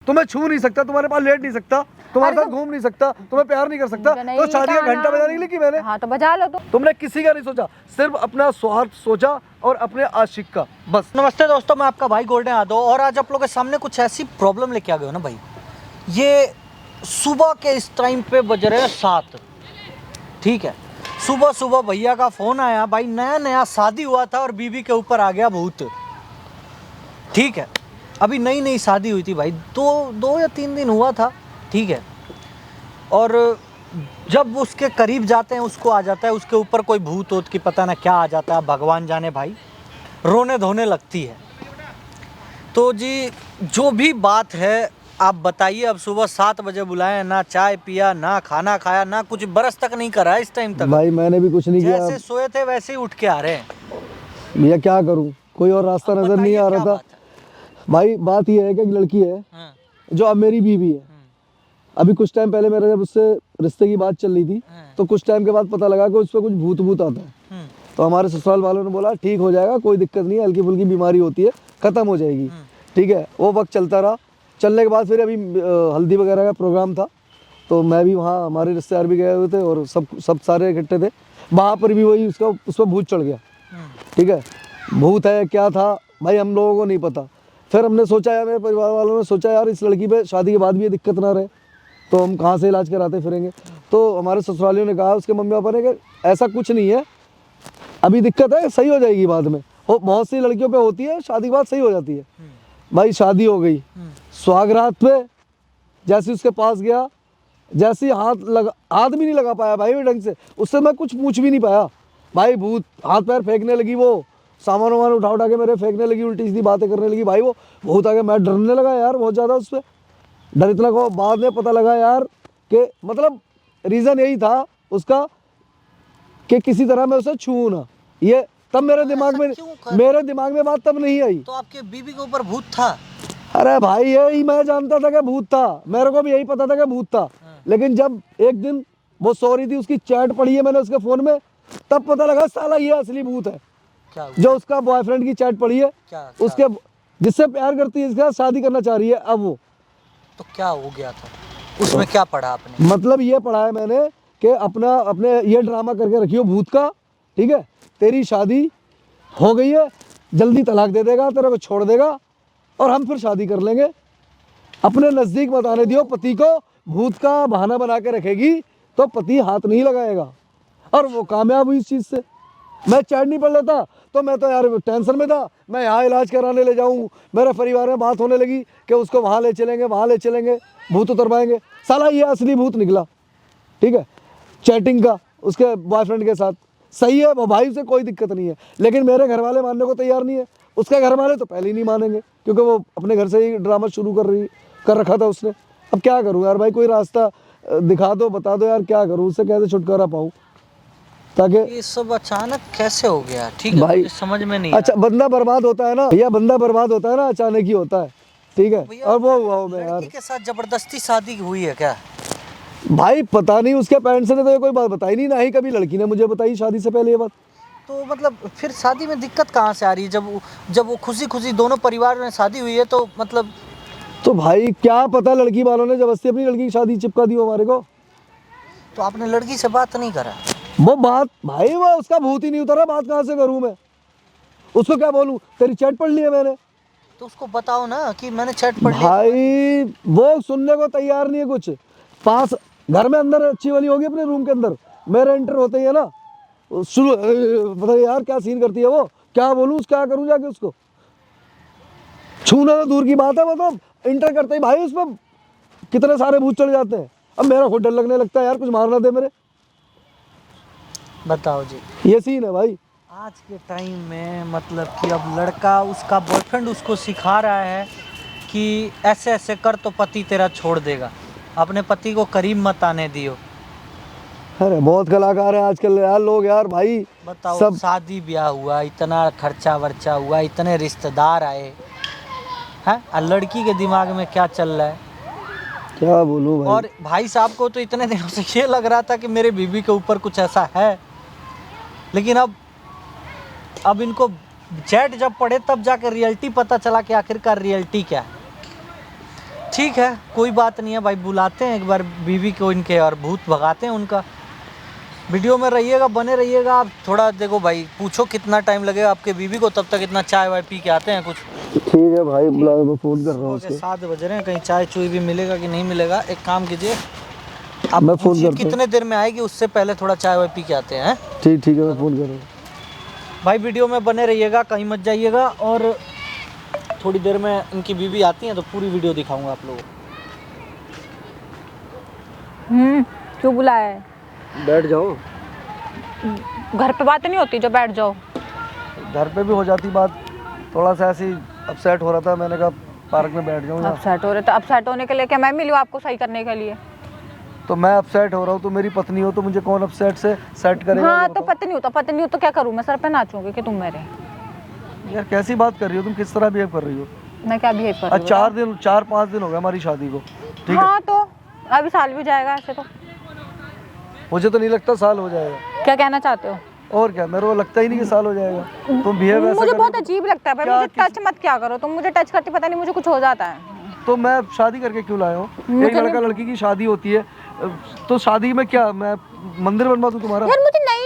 तुम्हें छू नहीं सकता, तुम्हारे पास लेट नहीं सकता, तुम्हारे साथ घूम नहीं सकता, तुम्हें प्यार नहीं कर सकता, तो शादी का घंटा बजाने के लिए की मैंने। हाँ तो बजा लो। तुमने किसी का नहीं सोचा, सिर्फ अपना स्वार्थ सोचा और अपने आशिक का, बस। नमस्ते दोस्तों, मैं आपका भाई गोल्डन यादव और आज आप लोगों के सामने कुछ ऐसी प्रॉब्लम लेके आ गए हो ना भाई। ये सुबह के इस टाइम पे बज रहे हैं 7, ठीक है। सुबह सुबह भैया का फ़ोन आया, भाई नया नया शादी हुआ था और बीवी के ऊपर आ गया भूत, ठीक है। अभी नई नई शादी हुई थी भाई, दो या 3 दिन हुआ था, ठीक है। और जब उसके करीब जाते हैं उसको आ जाता है उसके ऊपर कोई भूत वूत की पता ना क्या आ जाता है, भगवान जाने भाई। रोने धोने लगती है। तो जी जो भी बात है आप बताइए। अब सुबह 7 बजे बुलाए, ना चाय पिया, ना खाना खाया, ना कुछ बरस तक नहीं करा इस टाइम तक। भाई मैंने भी कुछ नहीं किया, जैसे सोए थे वैसे ही उठ के आ रहे हैं। भैया क्या करूं, कोई और रास्ता नजर नहीं आ रहा था। भाई बात ये है कि एक लड़की है जो अब मेरी बीवी है। अभी कुछ टाइम पहले मेरा जब उससे रिश्ते की बात चल रही थी तो कुछ टाइम के बाद पता लगा कि उस पर कुछ भूत भूत आता है। तो हमारे ससुराल वालों ने बोला ठीक हो जाएगा, कोई दिक्कत नहीं है, हल्की फुल्की बीमारी होती है, खत्म हो जाएगी, ठीक है। वो वक्त चलता रहा। चलने के बाद फिर अभी हल्दी वगैरह का प्रोग्राम था, तो मैं भी वहाँ, हमारे रिश्तेदार भी गए हुए थे और सब सारे इकट्ठे थे। वहाँ पर भी वही उस पर भूत चढ़ गया, ठीक है। भूत है क्या था भाई हम लोगों को नहीं पता। फिर हमने सोचा यार, मेरे परिवार वालों ने सोचा यार इस लड़की पे शादी के बाद भी ये दिक्कत ना रहे, तो हम कहाँ से इलाज कराते फिरेंगे। तो हमारे ससुरालियों ने कहा, उसके मम्मी पापा ने, कि ऐसा कुछ नहीं है, अभी दिक्कत है सही हो जाएगी बाद में। बहुत सी लड़कियों पे होती है, शादी के बाद सही हो जाती है। भाई शादी हो गई, सुहागरात पे जैसे उसके पास गया, जैसे हाथ भी नहीं लगा पाया भाई ढंग से, उससे मैं कुछ पूछ भी नहीं पाया। भाई भूत हाथ पैर फेंकने लगी, वो सामान वामान उठा के मेरे फेंकने लगी, उल्टी सीधी बातें करने लगी। भाई वो भूत आगे, मैं डरने लगा यार बहुत ज़्यादा उस पर। डर इतना को बाद में पता लगा यार कि मतलब रीज़न यही था उसका कि किसी तरह मैं उसे छूऊं ना। ये तब मेरे दिमाग में बात तब नहीं आई। तो आपके बीवी के ऊपर भूत था? अरे भाई यही मैं जानता था कि भूत था, मेरे को भी यही पता था कि भूत था। लेकिन जब एक दिन वो सो रही थी, उसकी चैट पढ़ी है मैंने उसके फोन में, तब पता लगा साला ये असली भूत है। क्या जो उसका बॉयफ्रेंड की चैट पढ़ी है, उसके जिससे प्यार करती है, इसके साथ शादी करना चाह रही है अब वो। तो क्या हो गया था उसमें, क्या पढ़ा आपने? मतलब ये पढ़ा है मैंने कि अपने ये ड्रामा करके रखियो भूत का, ठीक है। तेरी शादी हो गई है, जल्दी तलाक दे देगा, तेरे को छोड़ देगा और हम फिर शादी कर लेंगे। अपने नज़दीक मत आने दियो पति को, भूत का बहाना बना के रखेगी तो पति हाथ नहीं लगाएगा। और वो कामयाब हुई इस चीज़ से। मैं चैट नहीं पढ़ लेता तो मैं तो यार टेंशन में था, मैं यहाँ इलाज कराने ले जाऊँ, मेरे परिवार में बात होने लगी कि उसको वहाँ ले चलेंगे, भूत उतरवाएंगे। साला ये असली भूत निकला, ठीक है, चैटिंग का उसके बॉयफ्रेंड के साथ। सही है, वो भाई से कोई दिक्कत नहीं है, लेकिन मेरे घर वाले मानने को तैयार नहीं है। उसके घर वाले तो पहले ही नहीं मानेंगे क्योंकि वो अपने घर से ही ड्रामा शुरू कर रखा था उसने। अब क्या करूँ यार भाई, कोई रास्ता दिखा दो, बता दो यार, क्या करूँ, उससे कैसे छुटकारा पाऊँ ताकि। ये सब अचानक कैसे हो गया? ठीक है भाई समझ में नहीं। अच्छा, बंदा बर्बाद होता है ना भैया, बंदा बर्बाद होता है ना, अचानक ही होता है, ठीक है। और वो लड़की के साथ जबरदस्ती शादी हुई है क्या? भाई पता नहीं, उसके पेरेंट्स ने तो ये कोई बात बताई नहीं, ना ही कभी लड़की ने मुझे बताई शादी से पहले ये बात। तो मतलब फिर शादी में दिक्कत कहाँ से आ रही है? जब वो खुशी खुशी दोनों परिवार में शादी हुई है तो मतलब। तो भाई क्या पता, लड़की वालों ने जबरदस्ती अपनी लड़की की शादी चिपका दी हो हमारे को। तो आपने लड़की से बात नहीं करा? वो बात भाई, वो उसका भूत ही नहीं उतरा, बात कहाँ से करूँ मैं उसको, क्या बोलूँ, तेरी चैट पढ़ ली है मैंने। तो उसको बताओ ना कि मैंने चैट पढ़ ली। भाई वो सुनने को तैयार नहीं है कुछ। पास घर में अंदर अच्छी वाली होगी अपने रूम के अंदर, मेरे एंटर होते ही है ना शुरू, बताइए यार क्या सीन करती है वो, क्या बोलूँ, क्या करूँ जाके उसको। छूना तो दूर की बात है, वो तो इंटर करते ही भाई उस पर कितने सारे भूत चढ़ जाते हैं। अब मेरा खुद डर लगने लगता है यार, कुछ मारना दे मेरे। बताओ जी, ये सीन है भाई आज के टाइम में। मतलब कि अब लड़का, उसका बॉयफ्रेंड उसको सिखा रहा है कि ऐसे ऐसे कर तो पति तेरा छोड़ देगा, अपने पति को करीब मत आने दियो। अरे बहुत कलाकार है आजकल यार लोग यार भाई। बताओ सब शादी ब्याह हुआ, इतना खर्चा वर्चा हुआ, इतने रिश्तेदार आए हैं, और लड़की के दिमाग में क्या चल रहा है क्या बोलूं भाई। और भाई साहब को तो इतने दिनों से ये लग रहा था कि मेरे बीवी के ऊपर कुछ ऐसा है, लेकिन अब इनको चैट जब पढ़े तब जाकर रियलिटी पता चला कि आखिरकार रियलिटी क्या है। ठीक है, कोई बात नहीं है भाई, बुलाते हैं एक बार बीवी को इनके और भूत भगाते हैं उनका। वीडियो में रहिएगा, बने रहिएगा आप। थोड़ा देखो भाई, पूछो कितना टाइम लगेगा आपके बीवी को, तब तक इतना चाय वाय पी के आते हैं कुछ। ठीक है भाई, बुलाओ, मैं फोन कर रहा हूँ उसको। 7 बज रहे हैं, कहीं चाय चुई भी मिलेगा कि नहीं मिलेगा। एक काम कीजिए, आप मैं फोन पूछिए करता हूँ। कितने देर में आएगी, उससे पहले थोड़ा चाय वाय पी के आते हैं। ठीक है, मैं फोन कर रहा हूँ। भाई वीडियो में बने रहिएगा, कहीं मत जाइएगा, और थोड़ी देर में इनकी बीवी आती है तो पूरी वीडियो दिखाऊंगा आप लोगों को। क्यों बुलाया है? बैठ जाओ। घर पे बात नहीं होती जो बैठ जाओ? घर पे भी हो जाती बात, थोड़ा सा ऐसी अपसेट हो रहा था, मैंने कहा पार्क में बैठ जाऊँ। अपसेट हो रहे तो अपसेट होने के लिए क्या मैं मिली हूँ आपको सही करने के लिए? तो मैं अपसेट हो रहा हूँ, तो मेरी पत्नी हो, तो मुझे कौन अपसेट से सेट करेगा? हाँ, ये तो बताओ। पत्नी हो तो क्या करूँ मैं? सर पे नाचूंगी कि तुम मेरे? यार कैसी बात कर रही हो तुम, किस तरह बिहेव कर रही हो? मैं क्या बिहेव कर आज रही हूँ? 4-5 दिन हो गए हमारी शादी को, ठीक है? हाँ, तो अभी साल भी जाएगा ऐसे तो। मुझे तो नहीं लगता साल हो जाएगा। क्या कहना चाहते हो? और क्या, मेरे को लगता ही नहीं कि साल हो जाएगा। तुम बिहेव ऐसा मुझे कर बहुत रही हो अजीब लगता है भाई, क्या मुझे टच मत क्या करो तुम, मुझे टच करती पता नहीं मुझे कुछ हो जाता है। तो मैं शादी करके क्यों लाया हूँ? मुझे एक लड़का लड़की की शादी होती है, तो शादी में क्या मैं मंदिर बनवा दूं तुम्हारा? यार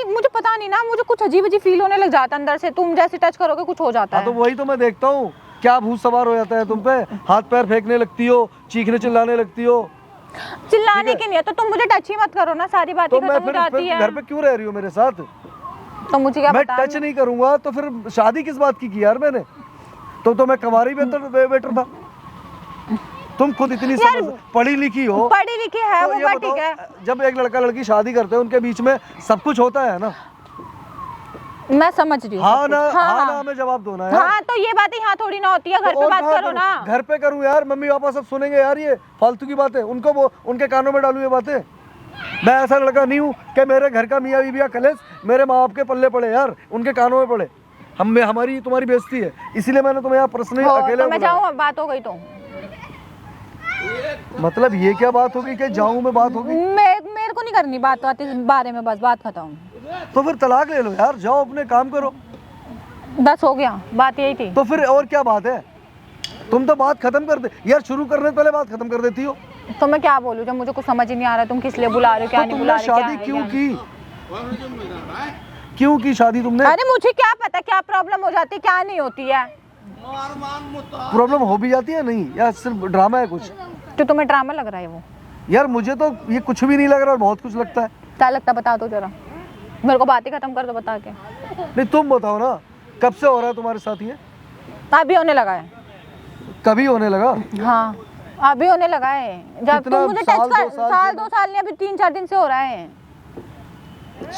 मुझे पता नहीं ना, मुझे कुछ अजीब अजीब फील होने लग जाता है अंदर से, तुम जैसे टच करोगे कुछ हो जाता हाँ, है। तो वही तो मैं देखता हूँ, क्या भूत सवार हो जाता है तुम पे, हाथ पैर फेंकने लगती हो, चीखने चिल्लाने लगती हो। चिल्लाने की नहीं है तो तुम मुझे टच ही मत करो ना, सारी बातें तो मैं खत्म हो जाती फिर है। घर पे क्यों रह रही हो मेरे साथ? तो मुझे क्या मैं पता? टच नहीं करूंगा तो फिर शादी किस बात की यार मैंने? तो मैं कमारी बेटर था। तुम खुद इतनी पढ़ी लिखी हो। पढ़ी लिखी है तो वो ये बात बताओ, ठीक है। जब एक लड़का लड़की शादी करते हैं उनके बीच में सब कुछ होता है ना? मैं समझ रही हूँ हाँ सब ना, कुछ। हाँ ना में जवाब दो ना यार। हाँ, तो ये बातें यहाँ थोड़ी ना होती है, घर तो पे और बात कहाँ करो करूं? ना। घर पे करूं यार, मम्मी पापा सब सुनेंगे यार, ये फालतू की बातें उनको वो उनके कानों में डालूं ये बातें। मैं ऐसा लड़का नहीं हूँ कि मेरे घर का मियाँ बीवी का कलेश मेरे माँ बाप के पल्ले पड़े यार, उनके कानों में पड़े। हमारी तुम्हारी बेइज्जती है, इसीलिए मैंने तुम्हें यहाँ पर्सनली अकेले तो मैं बुलाया। जाऊँ, अब बात हो गई तो? मतलब ये क्या बात होगी कि जाऊं मैं, बात होगी? मेरे को नहीं करनी बात इस बारे में, बस बात खत्म। तो फिर तलाक ले लो यार, जाओ अपने काम करो। बस हो गया, बात यही थी। तो फिर और क्या बात है? तुम तो बात खत्म कर दे यार, शुरू करने से पहले बात खत्म कर देती हो। तो मैं क्या बोलूँ जब मुझे कुछ समझ ही नहीं आ रहा, तुम किस लिए बुला रहे हो, क्या तो नहीं तुमने बुला रहे, शादी क्या क्यों है, की? क्यों की शादी तुमने? अरे मुझे क्या पता क्या प्रॉब्लम हो जाती है क्या नहीं होती है। प्रॉब्लम हो भी जाती है नहीं, या सिर्फ ड्रामा है कुछ? तो तुम्हें ड्रामा लग रहा है वो? यार मुझे तो ये कुछ भी नहीं लग रहा और बहुत कुछ लगता है। क्या लगता है बता दो जरा, मेरे को बात ही खत्म कर दो बता के। नहीं तुम बताओ ना, कब से हो रहा है तुम्हारे साथ ये? अभी होने लगा है। कभी होने लगा? हाँ, अभी होने लगा है। जब कितना तुम मुझे साल, टच कर, 2 साल साल 2 साल नहीं, अभी 3-4 दिन से हो रहा है।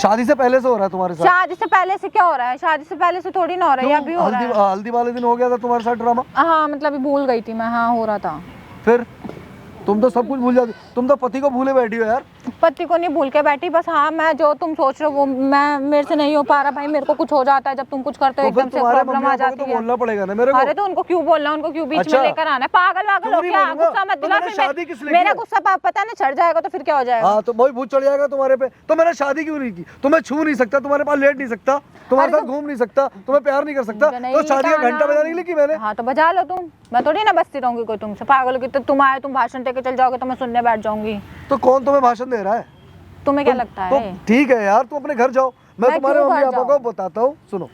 शादी से पहले से हो रहा है तुम्हारे साथ? शादी से पहले से क्या हो रहा है? शादी से पहले से थोड़ी ना हो रहा है, अभी हो रहा है। हल्दी वाले दिन हो गया था तुम्हारे साथ ड्रामा? हाँ, मतलब अभी भूल गई थी मैं। हाँ, हो रहा था। फिर तुम तो सब कुछ भूल जाती, तुम तो पति को भूले बैठी हो यार। पति को नहीं भूल के बैठी, बस हाँ मैं जो तुम सोच रहे हो वो मैं मेरे से नहीं हो पा रहा भाई, मेरे को कुछ हो जाता है जब तुम कुछ करते हो, तो फिर एकदम से तुम्हारे प्रॉब्लम मम्मी आ पापा को जाती तो है। बोलना पड़ेगा ना मेरे को। अरे तो उनको क्यों बोलना, उनको क्यों बीच अच्छा। में लेकर आना है? पागल वागल हो क्यों नहीं क्या? बोलूंगा? गुस्सा मत तो दिला, मैंने फिर शादी किस लिए मेरा की? गुस्सा पता नहीं चढ़ जाएगा तो फिर क्या हो जाएगा? हाँ, तो वही भूत चढ़ जाएगा तुम्हारे पे। तो मैंने शादी क्यों नहीं की? तुम्हें छू नहीं सकता, तुम्हारे पास लेट नहीं सकता, तुम्हारे साथ घूम नहीं सकता, तुम्हें प्यार नहीं कर सकता, तो शादी का घंटा बजाने के लिए की मैंने। हाँ, तो बजा लो तुम, मैं थोड़ी ना बसती रहूंगी कोई तुमसे। पागल की तो तुम आए, तुम भाषण देके चल जाओगे तो मैं सुनने बैठ जाऊंगी। तो कौन तुम्हें भाषण दे रहा है? तुम्हें क्या लगता तो है? ठीक है यार, तुम अपने घर जाओ, मैं तुम्हारे क्यों मम्मी घर पापा को जाऊं? बताता हूँ। सुनो,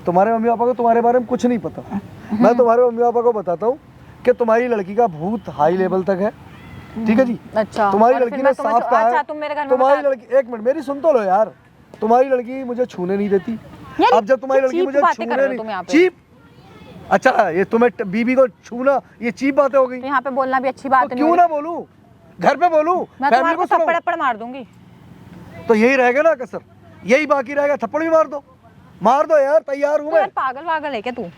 तुम्हारे मम्मी पापा को तुम्हारे बारे में कुछ नहीं पता। मैं तुम्हारे मम्मी पापा को बताता हूँ कि तुम्हारी लड़की का भूत हाई लेवल तक है, ठीक है जी? अच्छा, तुम्हारी और लड़की फिर ने मैं तुम्हें सांप कहा अच्छा है। तुम मेरे घर में तुम्हारी बता- लड़की, एक मिनट मेरी सुन तो लो यार, तुम्हारी लड़की मुझे छूने नहीं देती। यार, अब जब तुम्हारी लड़की चीप मुझे बातें कर छूने रहे हो तुम यहाँ नहीं, पे। चीप? अच्छा, ये तुम्हें बीबी को छूना ये चीप बातें हो गई? तो यहाँ पे बोलना भी अच्छी बात तो नहीं क्यों हो ना बोलूं, घर पे बोलूं, मैं फैमिली तुम्हारे को को सुनाऊं? थप्पड़ मार दूंगी। तो यही रहेगा ना कसर, यही बाकी रहेगा। थप्पड़ भी मार दो यार, तैयार हूँ तो मैं। यार पागल वागल है क्या तू?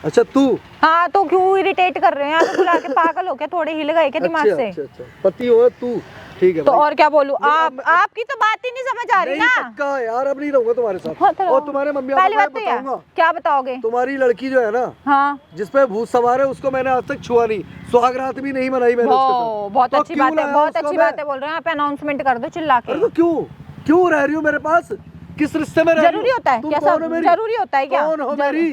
अच्छा तू? हाँ, तो क्यों इरिटेट कर रहे हो यहाँ पे बुला के? पागल हो क्या? थोड़े हिल गए क्या दिमाग से? अच्छा, पति हो तू, ठीक है तो भाई। और क्या बोलूं? आपकी तो बात ही नहीं समझ आ रही नहीं ना। पक्का यार, अब नहीं रहूंगा तुम्हारे साथ। हाँ, तो और तुम्हारे मम्मी पहली पापा बात को तो यार, बताऊंगा, क्या बताओगे? तुम्हारी लड़की जो है ना, हाँ, जिसपे भूत सवार है, उसको मैंने आज तक छुआ नहीं, सुहागरात भी नहीं मनाई मैंने उसके साथ। बहुत तो अच्छी क्यों बात है, लाया बहुत उसको अच्छी मैं? बातें बोल रहे हैं। यहाँ पे अनाउंसमेंट कर दो चिल्ला के। अरे तो क्यों रह रही हो मेरे पास? किस रिश्ते में रह रही हो? जरूरी होता है तुम क्या? कौन हो सब मेरी? जरूरी होता है क्या? कौन हो मेरी?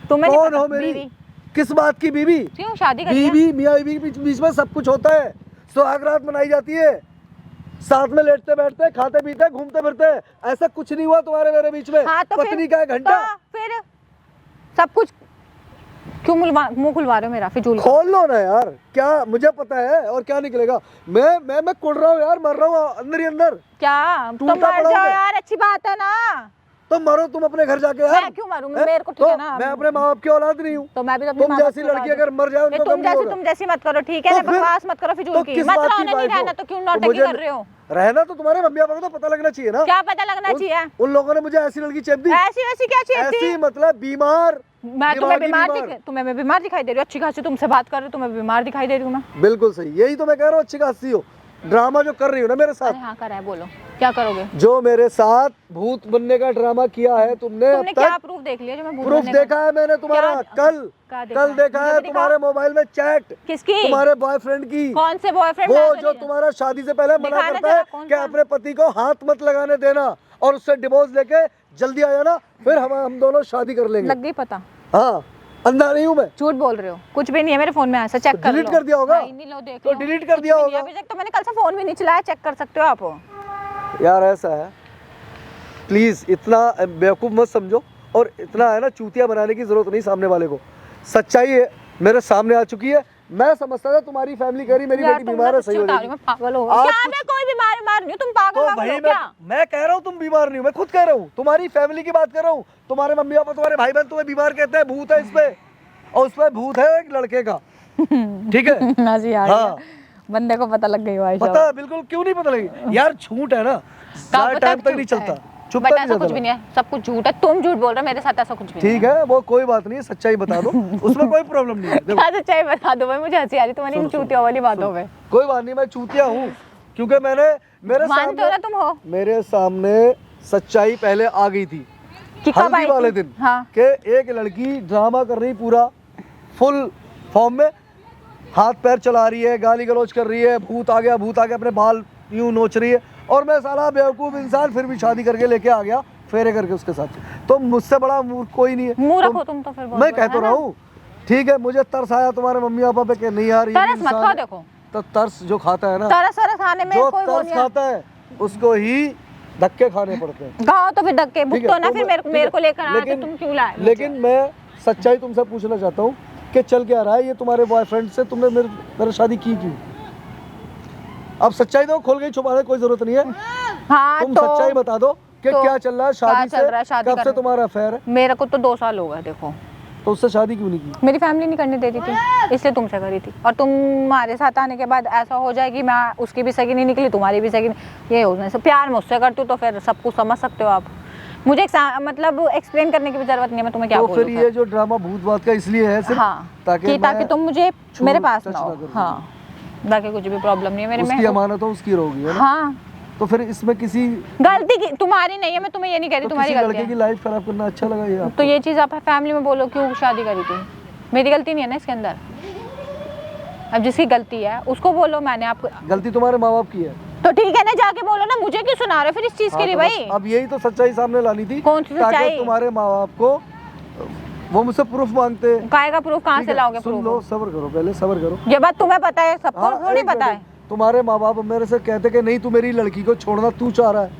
तुम्हें नहीं कौन पता? हो मेरी? बीवी। किस बात की बीवी? क्यों शादी करी है? बीवी मियाँ बीवी के बीच में सब कुछ होता है। सुहागरात मनाई जाती है, साथ में लेटते बैठते खाते पीते घूमते फिरते। ऐसा कुछ नहीं हुआ तुम्हारे मेरे बीच में। हाँ, तो पत्नी का घंटा तो फिर सब कुछ क्यों मुंह खुलवा रहे हो मेरा फिजूल का? खोल लो ना यार, क्या मुझे पता है और क्या निकलेगा। मैं कुड़ रहा हूँ यार, मर रहा हूँ अंदर ही अंदर। क्या तो टूटा मर पड़ा जाओ हूँ मैं। यार, अच्छी बात है ना। तो मरो तुम अपने घर जाके यार। मैं क्यों मरूं? हैं? मेरे को ठीक तो है ना। मैं अपने माँ बाप की औलाद नहीं हूँ। तो मैं भी तो अपने तुम माँ बाप जैसी की लड़की औलाद अगर मर जाए हूँ। उनको तुम गम नहीं जैसी होगा। तुम जैसी मत करो, ठीक है तो ना? फिर- बकवास मत करो फिजूल तो की। किस मत बात रहो की नहीं वाइफ रहना हो? तो क्यों तो नौटंकी मुझे कर रहे हो? रहना तो तुम्हारे मम्मी पापा को तो पता लगना चाहिए ना। क्या पता लगना चाहिए? उन लोगों ने मुझे ऐसी लड़की चेप दी। ऐसी वैसी क्या चीज थी? ऐसी मतलब बीमार, मैं तुम्हें दिमागी तुम्हें मैं बीमार दिखाई दे रही हूँ? अच्छी खासी तुमसे बात कर रही हूँ, तुम्हें बीमार दिखाई दे रही हूँ मैं? बिल्कुल सही, यही तो मैं कह रहा हूँ। अच्छी खासी हो, ड्रामा जो कर रही हो ना मेरे साथ। अरे हाँ करा है, बोलो क्या करोगे? जो मेरे साथ भूत बनने का ड्रामा किया है तुमने तुमने अब क्या तक। प्रूफ देख लिया जो मैं भूत प्रूफ बनने का? देखा है मैंने तुम्हारा क्या कल देखा मुझे है भी तुम्हारे मोबाइल में चैट, किसकी? तुम्हारे बॉयफ्रेंड की। कौन से बॉयफ्रेंड? वो जो तुम्हारा शादी से पहले मना दिखाना करता जरा, है कौन कि सा? अपने पति को हाथ मत लगाने देना और उससे डिवोर्स लेके जल्दी आ जाना, फिर हम दोनों शादी कर लेंगे। लग गई पता? हाँ, अंधा नहीं हूँ मैं। झूठ बोल रहे हो, कुछ भी नहीं है मेरे फोन में। ऐसा चेक कर लो। डिलीट कर दिया होगा? नहीं लो, देख तो लो। डिलीट कर कुछ दिया भी नहीं है होगा। अभी तक तो। मैंने कल से फोन भी नहीं चलाया, चेक कर सकते हो आप। यार ऐसा है, प्लीज इतना बेवकूफ मत समझो और इतना है ना चूतिया बनाने की जरूरत नहीं सामने वाले को। सच्चाई है मेरे सामने आ चुकी है। मैं समझता था तुम्हारी फैमिली कह रही मेरी बेटी बीमार है, सही हो जाएगी। मैं पागल हो आज क्या? कुछ- मैं कोई बीमार नहीं हूँ, तुम पागल तो वागल भाई हो क्या? मैं कह रहा हूँ तुम बीमार नहीं हो, मैं खुद कह रहा हूँ, तुम्हारी फैमिली की बात कर रहा हूँ। तुम्हारे मम्मी पापा तुम्हारे भाई बहन तुम्हें बीमार कहते हैं, भूत है इस पे, और उस पे भूत है एक लड़के का। ठीक है हंसी आ हाँ। गया। बंदे को पता लग गई भाई साहब। पता बिल्कुल, क्यों नहीं पता लगी यार, झूठ है ना, ज्यादा टाइम तक नहीं चलता, चुप बट तक ऐसा नहीं कुछ भी चलता। नहीं है, सब कुछ झूठ है। तुम झूठ बोल रहे हो, मेरे साथ ऐसा कुछ भी नहीं ठीक है, वो कोई बात नहीं है, सच्चाई बता दो, उसमें कोई प्रॉब्लम नहीं है। देखो, क्या सच्चाई बता दो भाई, मुझे हंसी आ रही तुम्हारी इन चूतियों वाली बातों पे। कोई बात नहीं, मैं चूतिया हूँ क्योंकि मैंने मेरे मानते हो ना सामने तुम हो मेरे सामने सच्चाई पहले आ गई थी कि कब हल्दी आई वाले थी? दिन हाँ। कि एक लड़की ड्रामा कर रही पूरा फुल फॉर्म में, हाथ पैर चला रही है, गाली गलौज कर रही है, भूत आ गया अपने बाल यूं नोच रही है, और मैं साला बेवकूफ इंसान फिर भी शादी करके लेके आ गया फेरे करके उसके साथ। तो मुझसे बड़ा मूर्ख कोई नहीं है। मुंह रखो तुम तो फिर बहुत मैं बड़ा, कह तो है रहा ना? हूँ, ठीक है, मुझे तरस आया तुम्हारे मम्मी पापा पे कि नहीं यार ये तरस मत इंसान खाओ, है। देखो तो तरस जो खाता है ना, तरस वरस खाने में जो कोई वो तरस नहीं है। खाता है उसको ही धक्के खाने पड़ते हैं। खाओ तो फिर धक्के ठीक है, भुगतो ना, तो फिर मैं- मेरे को ठीक है, लेकर आए तो तुम क्यों लाए मुझे? लेकिन मैं सच्चाई तुमसे पूछना चाहता हूँ कि चल क्या रहा है ये तुम्हारे बॉयफ्रेंड से, तुमने मेरे शादी की क्यों? अब सच्चाई तो खोल गई, छुपाने की कोई जरूरत नहीं है। हाँ तुम तो सच्चाई बता दो कि तो क्या चल रहा है शादी क्या चल रहा है? से, शादी कब से करने- तुम्हारा अफेयर है? मेरे को तो 2 साल हो गए देखो। तो उससे शादी क्यों नहीं की? मेरी फैमिली नहीं करने दे रही थी, इसलिए तुमसे करी थी। और तुम्हारे साथ आने के बाद ऐसा हो जाए कि मैं उसकी भी सगी नहीं निकली, तुम्हारी भी सगी नहीं, ये हो जाए। प्यार मुझसे करती हूँ तो फिर सब कुछ समझ सकते हो आप। मुझे मतलब एक्सप्लेन करने की भी जरूरत नहीं है, मैं तुम्हें क्या तो बोलूं फिर ये जो ड्रामा भूत बात का इसलिए है सिर्फ हाँ ताकि ताकि तुम मुझे छोड़- मेरे पास टच ना हो। ना करो। हाँ, बाकी कुछ भी प्रॉब्लम नहीं है मेरे उसकी में। अमानत हो उसकी रहोगी, है ना? हाँ, तो फिर इसमें किसी गलती की तुम्हारी नहीं है, मैं तुम्हें ये नहीं कह रही तो तुम्हारी किसी गलती लड़के की है। लाइफ खराब करना अच्छा लगा ये आपको? तो ये चीज़ आप फैमिली में बोलो क्यों शादी करी थी, मेरी गलती नहीं है ना इसके अंदर। अब जिसकी गलती है उसको बोलो, मैंने आपको। गलती तुम्हारे माँ बाप की है। तो ठीक है ना, जाके बोलो ना, मुझे क्यों सुना रहे हो फिर इस चीज हाँ, के लिए तो बस भाई? अब यही तो सच्चाई सामने लानी थी। कौन सी ताकि सच्चाई? तुम्हारे माँ बाप को वो मुझसे प्रूफ मांगते हैं। काय का प्रूफ कहाँ ठीक से है, लाओगे? सुन लो, प्रूफ सब्र करो, पहले सब्र करो। ये बात तुम्हें पता है, सबको हाँ, थोड़ी एक पता मिनट। है। तुम्हारे माँ बाप मेरे से कहते कि नहीं तू मेरी लड़की को छोड़ना तू चाह रहा है,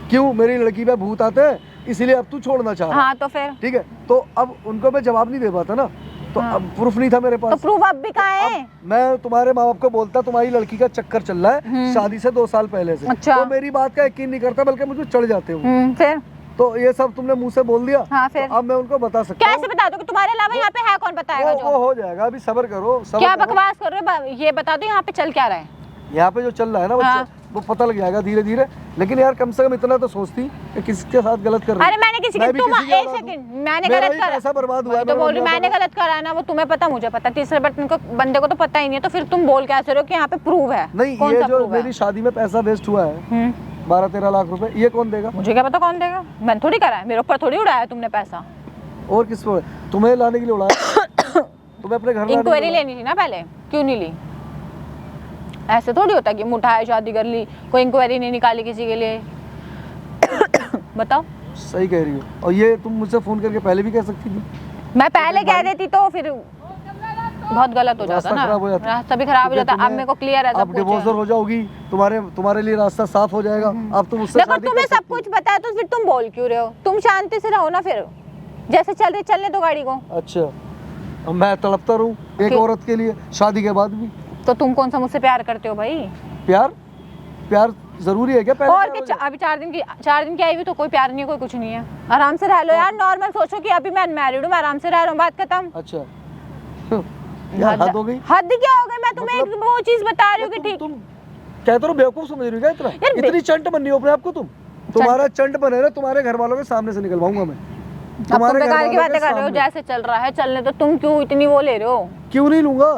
क्यों? मेरी लड़की पे भूत आते हैं इसलिए अब तू छोड़ना चाह रहा है। हाँ तो फिर ठीक है, तो अब उनको मैं जवाब नहीं दे पाता ना, तो हाँ। अब प्रूफ नहीं था मेरे तो पास। प्रूफ अब भी कहाँ है? अब मैं तुम्हारे माँ बाप को बोलता तुम्हारी लड़की का चक्कर चल रहा है शादी से 2 साल पहले से, अच्छा। तो मेरी बात का यकीन नहीं करता बल्कि मुझ पे चढ़ जाते हो। फिर तो ये सब तुमने मुंह से बोल दिया। हाँ, फिर? तो अब मैं उनको बता सकता हूँ। कैसे बता दो कि तुम्हारे अलावा यहाँ पे है कौन बताएगा वो जो? हो जाएगा, अभी सब्र करो, सब्र क्या करो। बकवास कर रहे हो? ये बता दो यहाँ पे चल क्या रहा है? यहाँ पे जो चल रहा है ना हाँ। वो पता लग जाएगा धीरे धीरे। लेकिन यार कम से कम इतना तो सोचती कि किसके साथ गलत कर रही है। अरे मैंने किसी के मैं भी तुम किसी की एक औलाद सेकंड हूँ। मैंने मेरा गलत ही करा, पैसा बर्बाद हुआ है, वही तो मेरे बोल रही हूँ, मम्मी मैंने पापा गलत करा है ना, वो तुम्हें पता मुझे पता। तीसरे बंदे को तो पता ही नहीं है, तो फिर तुम बोल कैसे रहे हो कि यहाँ पे प्रूव है? नहीं, कौन ये सा जो proof है? मेरी शादी में पैसा वेस्ट हुआ है 12-13 लाख रुपए, ये कौन देगा? मुझे क्या पता कौन देगा? मैंने थोड़ी करा है, मेरे ऊपर थोड़ी उड़ाया है तुमने पैसा। और किस पे? तुम्हें लाने के लिए उड़ाया? तुम्हें अपने घर लाने के लिए इंक्वायरी उड़ाया? लेनी थी ना पहले, क्यों नहीं ली? ऐसे थोड़ी होता कि मुठाया शादी कर ली, कोई इंक्वायरी नहीं निकाली किसी के लिए। बताओ। सही कह रही हो। और ये तुम मुझसे फोन करके पहले भी कह सकती थी। मैं पहले कह देती तो फिर बहुत गलत हो जाता रास्ता ना, खराब हो जाता है। रास्ता भी खराब हो जाता है। अब मेरे को क्लियर है सब अब कुछ। डिवोर्सर हो जाओगी, तुम्हारे लिए रास्ता साफ हो जाएगा। अब तुम उससे देखो शादी तुम्हें कर सब सकती हो। कुछ पता है तो फिर तुम बोल क्यों रहे हो? तुम शांति से रहो ना, फिर जैसे चल रही चलने दो गाड़ी को। अच्छा, अब मैं तड़पता रहूं एक क्यों? औरत के लिए शादी के बाद भी? तो तुम कौन सा मुझसे प्यार करते हो भाई? प्यार जरूरी है क्या? पहले और प्यार हो क्या, अभी 4 दिन की आई हुई तो कोई प्यार नहीं है, कोई कुछ नहीं है। आराम से रह लो यार, नॉर्मल सोचो कि अभी मैं अनमैरिड हूँ, मैं आराम से रह रहा हूँ, बात खत्म। जाए? अच्छा यार हद हो गई। हद क्या हो गई? मैं तुम्हें मतलब- एक वो चीज बता रही हूँ कि ठीक। तुम कहते हो बेवकूफ समझ रही हो क्या? यार इतनी चंट बननी हो अपने आप को तुम? तुम्हारा चंट बने ना, तुम्हारे घर वालों के सामने से निकलवाऊंगा मैं। अब तुम बेकार की बातें कर रहे हो, जैसे चल रहा है चलने तो, तुम क्यों इतनी वो ले रहे हो? क्यों नहीं लूंगा?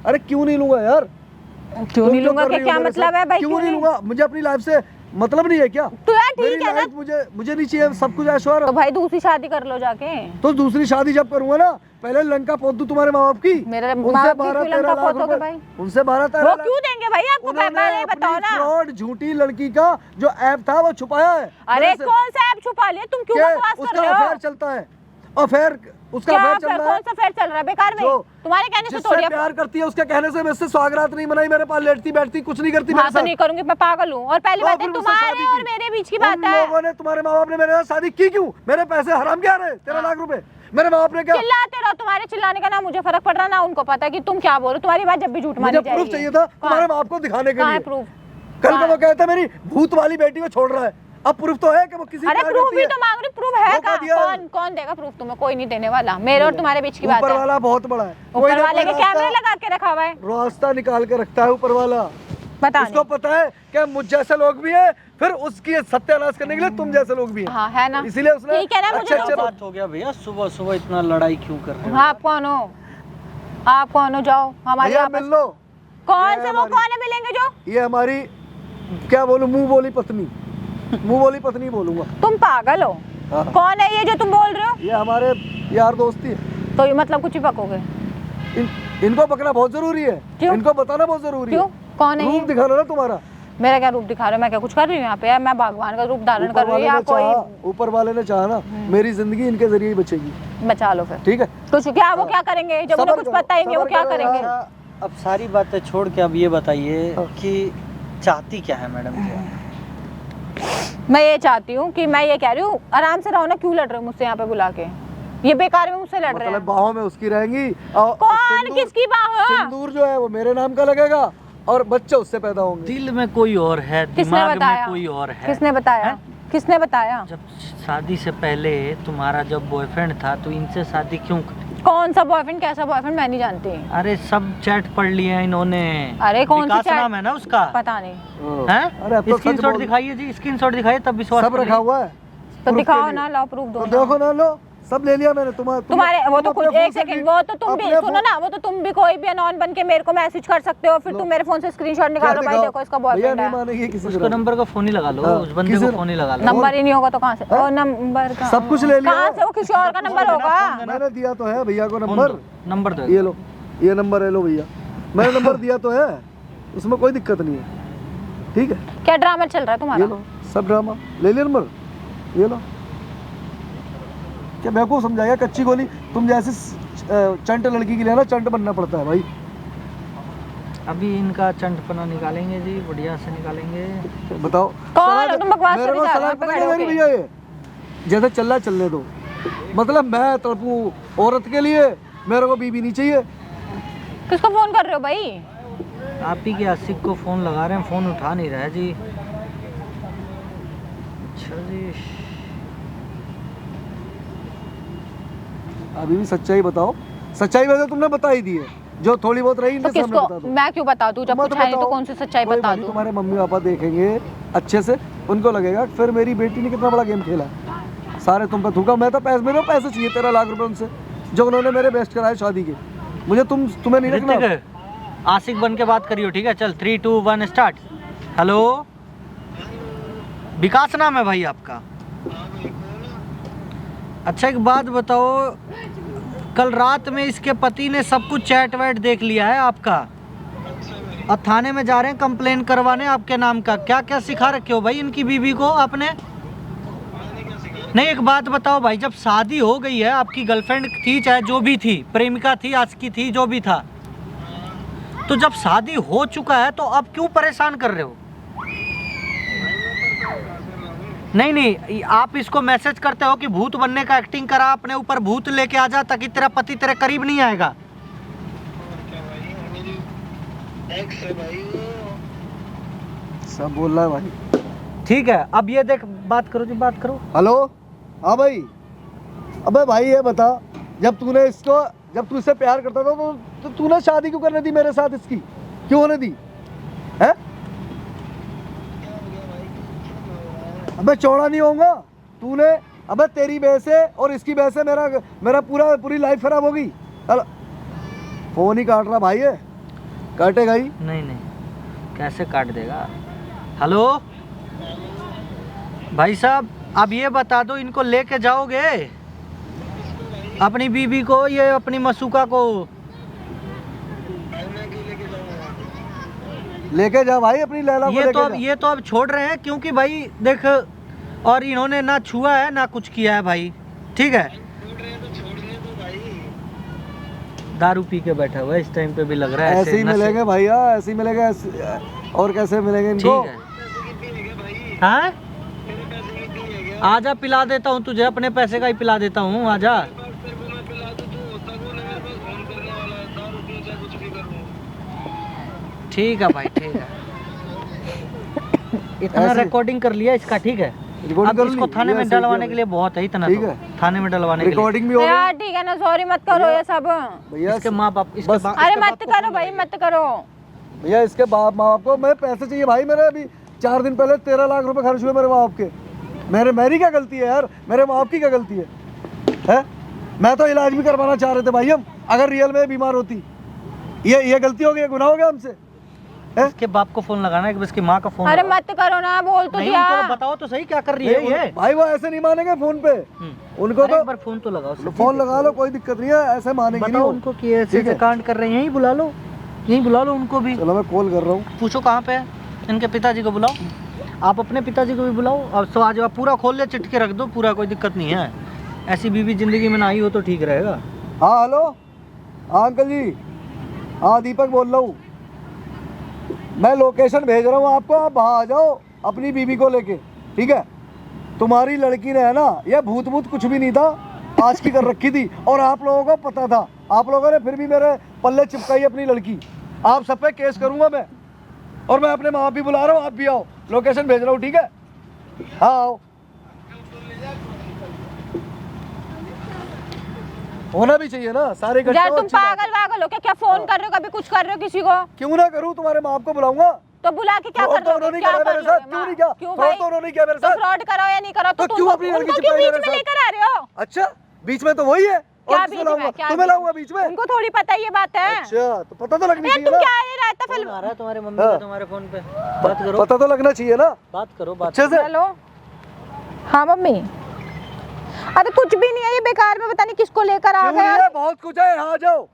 अरे क्यों नहीं लूंगा यार? क्यों नहीं लूंगा? कर रही कि हो क्या मेरे मतलब साथ? है भाई? क्यों नहीं लूंगा? मुझे अपनी लाइफ से मतलब नहीं है क्या? तो यार मेरी ठीक है ना, लाइफ मुझे नहीं चाहिए सब कुछ ऐश्वर्य। तो भाई दूसरी शादी कर लो जाके। तो दूसरी शादी जब करूंगा ना, पहले लंका पोत दूं तुम्हारे माँ बाप की। मेरे उनसे माँ बाप की 12-13 क्यों लंका लाख पोतोगे रुपए- भाई? उनसे 12-13 वो लाख। क्यों देंगे भाई आपको? पहले ये बताओ ना। फ्रॉड झूठी लड़की का जो ऐप था वो छुपाया है। अरे मेरे से। कौन सा ऐप छुपा लिया? तुम क्यों के बकवास कर उसका रहे हो? अफेयर चलता है, अफेयर उसका क्या अफेयर अफेयर? चल रहा है। कौन सा अफेयर चल रहा है बेकार में? जो तुम्हारे कहने से जिससे थोड़ी। प्यार करती है उसके कहने से मुझसे स्वागरात नहीं मनाई, मेरे पास लेटती बैठती कुछ नहीं करती हाँ मेरे तो साथ। नहीं करूंगी, मैं पागल हूँ। और पहली तो बात है फिर मुझसे तुम्हारे शादी और की। मेरे बीच की उन बात है। लोगों ने, तुम्हारे माँ बाप ने मेरे साथ शादी की क्यों? मेरे पैसे हराम क्या रहे? 13 लाख रुपए मेरे माँ बाप ने क्या? चिल्लाते रहो, तुम्हारे चिल्लाने का ना मुझे फर्क पड़ रहा ना उनको पता है कि तुम क्या बोल रहे हो। तुम्हारी बात जब भी झूठ मानी मुझे जाएगी। प्रूफ चाहिए था तुम्हारे माँ बाप को दिखाने के कहाँ लिए। है प्रूफ? कल का वो कहता मेरी भूत वाली बेटी को छोड़ रहा है, अब प्रूफ तो है कि वो किसी अरे प्यार प्रूफ करती भी है। तो मांग रही, प्रूफ है धोखा दिया है। कौन देगा प्रूफ तुम्हें? कोई नहीं देने वाला। मेरे और तुम्हारे बीच की बात ऊपर है। वाला बहुत बड़ा है। कोई ऊपर ना वाले कोई के कैमरे रास्ता- लगा के रखा हुआ है, रास्ता निकाल के रखता है ऊपर वाला। पता उसको पता है कि मुझ जैसे लोग भी हैं, फिर उसकी सत्यानाश करने के लिए तुम जैसे लोग भी नहीं। हैं। हाँ है ना, इसीलिए उसने ठीक है ना, मुझे अच्छे बात हो गया भैया, सुबह सुबह इतना लड़ाई क्यों कर रहे हो? आप कौन हो? आप कौन हो? जाओ हमारी भैया आपस- मिल लो। कौन ये से वो हमारी- कौन है मिलेंगे जो? ये हमारी क्या बोलूं, मुंह बोली पत्नी, मुंह बोली पत्नी बोलूंगा। तुम पागल हो? हाँ। कौन है ये जो तुम बोल रहे हो? ये हमारे यार दोस्ती है। तो ये मतलब कुछ ही पकोगे? इनको पकड़ना बहुत जरूरी है। क्यों? इनको बताना बहुत जरूरी क्यों? है। कौन है ये? रूप दिखाना ना तुम्हारा। मेरा क्या रूप दिखा रहे हो? मैं क्या कुछ कर रही हूँ यहाँ पे? मैं भगवान का रूप धारण कर रही हूँ या कोई? ऊपर वाले ने चाहा ना मेरी जिंदगी इनके जरिए ही बचेगी। बचा लो फिर। ठीक है, कुछ क्या वो क्या करेंगे जब उन्हें सब्र कुछ करो, पता ही नहीं, वो सब्र क्या करो करेंगे? यार। अब सारी बातें छोड़ के अब ये बताइए हाँ। कि चाहती क्या है मैडम जी? मैं ये चाहती हूँ कि मैं ये कह रही हूँ आराम से रहो ना, क्यों लड़ रहे हो मुझसे यहाँ पे बुला के? ये बेकार में मुझसे लड़ रहे मतलब हैं। बाहों में उसकी रहेंगी और कौन सिंदूर- किसकी बाहों? सिंदूर जो है वो मेरे नाम का लगेगा और बच्चे उससे पैदा होंगे। दिल में कोई और है, किसने दिमाग में बताया? कोई और है। किसने बताया? हैं? किसने बताया? जब शादी से पहले तुम्हारा जब बॉयफ्रेंड था तो इनसे शादी क्यों करी? कौन सा बॉयफ्रेंड, कैसा बॉयफ्रेंड, मैं नहीं जानती। अरे सब चैट पढ़ लिए हैं इन्होंने। अरे कौन सी विकास chat? नाम है ना उसका? पता नहीं, अरे अब तो हैं? सच स्क्रीनशॉट बोल- दिखाइए जी, स्क्रीनशॉट दिखाइए तब विश्वास सब रखा हुआ है। तो proof दिखाओ के ना, लिए। लाओ प्रूफ दो तो ना। देखो ना, लो सब ले लिया मैंने। तुम्हारे वो तो कुछ एक सेकंड, वो तो तुम भी सुनो ना, वो तो तुम भी कोई भी अनोन बन के मेरे को मैसेज कर सकते हो, फिर तुम मेरे फोन से स्क्रीनशॉट निकालो, भाई देखो इसका बॉयफ्रेंड नहीं है। मानेगी किसी उसको तरह। नंबर का फोन ही लगा लो, हाँ, उस बंदे किसी- को फोन ही लगा लो। नंबर ही नहीं होगा तो कहाँ से? ओ नंबर का सब कुछ ले लिया। कहाँ से? वो किसी और का नंबर होगा। मैंने दिया तो है भैया को फोन नंबर। दो, नंबर दो। ये लो, ये नंबर है, लो भैया मैंने नंबर दिया तो है, उसमें कोई दिक्कत नहीं है। ठीक है, क्या ड्रामा चल रहा है ये तुम्हारा? लो सब ड्रामा ले लिया नंबर, ये लो। क्या मैं को समझाया कच्ची गोली? तुम जैसे चंट लड़की के लिए ना चंट बनना पड़ता है भाई। अभी इनका चंटपना निकालेंगे जी, बढ़िया से निकालेंगे। बताओ कौन हो तुम? बकवास मेरे करी को जा रहे हो सलाह यहाँ पे पता खड़े नहीं होके। भैया, ये जैसे चल रहा है चलने दो। मतलब मैं तड़पूं औरत के लिए, मेरे को बीबी नहीं चाहिए। किसको फोन कर रहे हो भाई? आप ही के आशिक को फोन लगा रहे हैं, फोन उठा नहीं रहा है जी। अच्छा जी, अभी भी सच्चाई बताओ। सच्चाई वैसे तुमने बता ही दी है, जो थोड़ी बहुत रही तो इनके सामने बता किसको दो। मैं क्यों बता दूं? जब मत कुछ है नहीं तो बताओ। कौन सी सच्चाई कोई बता बात नहीं, दूं? तुम्हारे मम्मी पापा देखेंगे अच्छे से, उनको लगेगा फिर मेरी बेटी ने कितना बड़ा गेम खेला। सारे तुम पे थूका, मैं तो पैसे, मेरे को पैसे चाहिए 13 लाख रुपए उनसे, जो उन्होंने मेरे बेस्ट कराए शादी के। मुझे तुम्हें नहीं रखना। ऋतिक, आशिक बन के बात करियो, ठीक है? चल 3 2 1 स्टार्ट। हेलो, विकास नाम है भाई आपका? अच्छा एक बात बताओ, कल रात में इसके पति ने सब कुछ चैट वैट देख लिया है आपका, और थाने में जा रहे हैं कंप्लेन करवाने आपके नाम का। क्या क्या सिखा रखे हो भाई इनकी बीवी को आपने? नहीं एक बात बताओ भाई, जब शादी हो गई है, आपकी गर्लफ्रेंड थी चाहे जो भी थी, प्रेमिका थी, आशिकी थी, जो भी था, तो जब शादी हो चुका है तो अब क्यों परेशान कर रहे हो? नहीं नहीं, आप इसको मैसेज करते हो कि भूत बनने का एक्टिंग करा, अपने ऊपर भूत लेके आ जा ताकि तेरा पति तेरे करीब नहीं आएगा। सब बोल रहा है भाई। ठीक है, अब ये देख, बात करो जी, बात करो। हेलो, हाँ भाई। अबे भाई ये बता, जब तू इससे प्यार करता था तो तूने शादी क्यों करने दी मेरे साथ इसकी? क्यों होने दी है? अबे चौड़ा नहीं होऊंगा तूने। अबे तेरी वजह से और इसकी वजह से मेरा पूरी लाइफ खराब हो गई। फोन ही काट रहा भाई है, काटेगा ही। नहीं नहीं, कैसे काट देगा। हेलो भाई साहब, अब ये बता दो, इनको लेके जाओगे अपनी बीबी को, ये अपनी मसूका को? लेके जा भाई अपनी लैला को। ये तो अब छोड़ रहे हैं, क्योंकि भाई देख, और इन्होंने ना छुआ है ना कुछ किया है भाई, ठीक है। दारू पी के बैठा हुआ है इस टाइम पे भी लग रहा है ऐसे ही मिलेंगे भैया, ऐसे ही मिलेंगे, और कैसे मिलेंगे इनको? ठीक है। हाँ, आजा पिला देता हूँ तुझे, अपने पैसे का ही पिला देता हूँ, आजा। ठीक है भाई, ठीक है। इतना रिकॉर्डिंग कर लिया इसका, ठीक है। अब इसको थाने में डलवाने के लिए बहुत है, इतना ठीक तो है। थाने में डलवाने के लिए रिकॉर्डिंग भी हो यार ठीक है ना, सॉरी मत करो ये सब भैया। इसके माँ बाप, अरे मत करो भाई, मत करो भैया। इसके माँ बाप को मैं पैसे चाहिए भाई। मेरे अभी 4 दिन पहले 13 लाख रुपए खर्च हुए मेरे माँ बाप के। मेरी क्या गलती है यार? मेरे माँ बाप की क्या गलती है? मैं तो इलाज भी करवाना चाह रहे थे भाई हम, अगर रियल में बीमार होती। ये गलती हो गई, गुनाह हो गया हमसे। इसके बाप को फोन लगाना है, इसकी माँ का फोन। अरे मत करो ना, बोल तो दिया। बताओ तो सही क्या कर रही है ये? भाई वो ऐसे नहीं मानेंगे फोन पे। उनको तो एक बार फोन तो लगाओ, फोन लगा लो, कोई दिक्कत नहीं है, ऐसे मानेंगे नहीं उनको कि ऐसे कांड कर रहे हैं। यहीं बुला लो, यहीं बुला लो उनको भी। चलो मैं कॉल कर रहा हूँ, पूछो कहाँ पे है। इनके पिताजी को बुलाओ, आप अपने पिताजी को भी बुलाओ। अब तो आज आप पूरा खोल ले, चिटके रख दो पूरा, कोई दिक्कत नहीं है। ऐसी बीवी जिंदगी में ना आई हो तो ठीक रहेगा। हाँ हेलो, हाँ अंकल जी, हाँ दीपक बोल रहा हूँ। मैं लोकेशन भेज रहा हूँ आपको, आप वहाँ आ जाओ अपनी बीबी को लेके, ठीक है। तुम्हारी लड़की ने है ना, ये भूत कुछ भी नहीं था, आज की कर रखी थी, और आप लोगों को पता था। आप लोगों ने फिर भी मेरे पल्ले चिपकाई अपनी लड़की। आप सब पे केस करूँगा मैं, और मैं अपने माँ बाप भी बुला रहा हूँ, आप भी आओ। लोकेशन भेज रहा हूँ, ठीक है। हाँ आओ, होना भी चाहिए ना सारे इकट्ठे। यार तुम पागल हो क्या फोन कर रहे हो, कभी कुछ कर रहे हो किसी को? क्यों ना करूँ, तुम्हारे माँ बाप को बुलाऊंगा। तो बुला के क्या कर रहे हो? उन्होंने किया मेरे साथ, क्यों नहीं किया? तो उन्होंने किया मेरे साथ। फ्रॉड करो या नहीं करो, तो क्यों अपनी लड़की उनको क्यों बीच में लेकर आ रहे हो? अच्छा, बीच में तो वही है। क्या बीच में? क्या तुम्हें लाऊंगा बीच में? उनको थोड़ी पता है ये बात है। अच्छा, तो पता तो लगनी चाहिए तुम ना। क्या ये रहता फिल्म आ रहा है तुम्हारे मम्मी का तुम्हारे फोन पे, बात करो। पता तो लगना चाहिए ना, बात करो, बात अच्छे से। हेलो, हाँ मम्मी। अरे कुछ भी नहीं है, ये बेकार में पता नहीं किसको लेकर आ गए। बहुत कुछ है, यहाँ जाओ।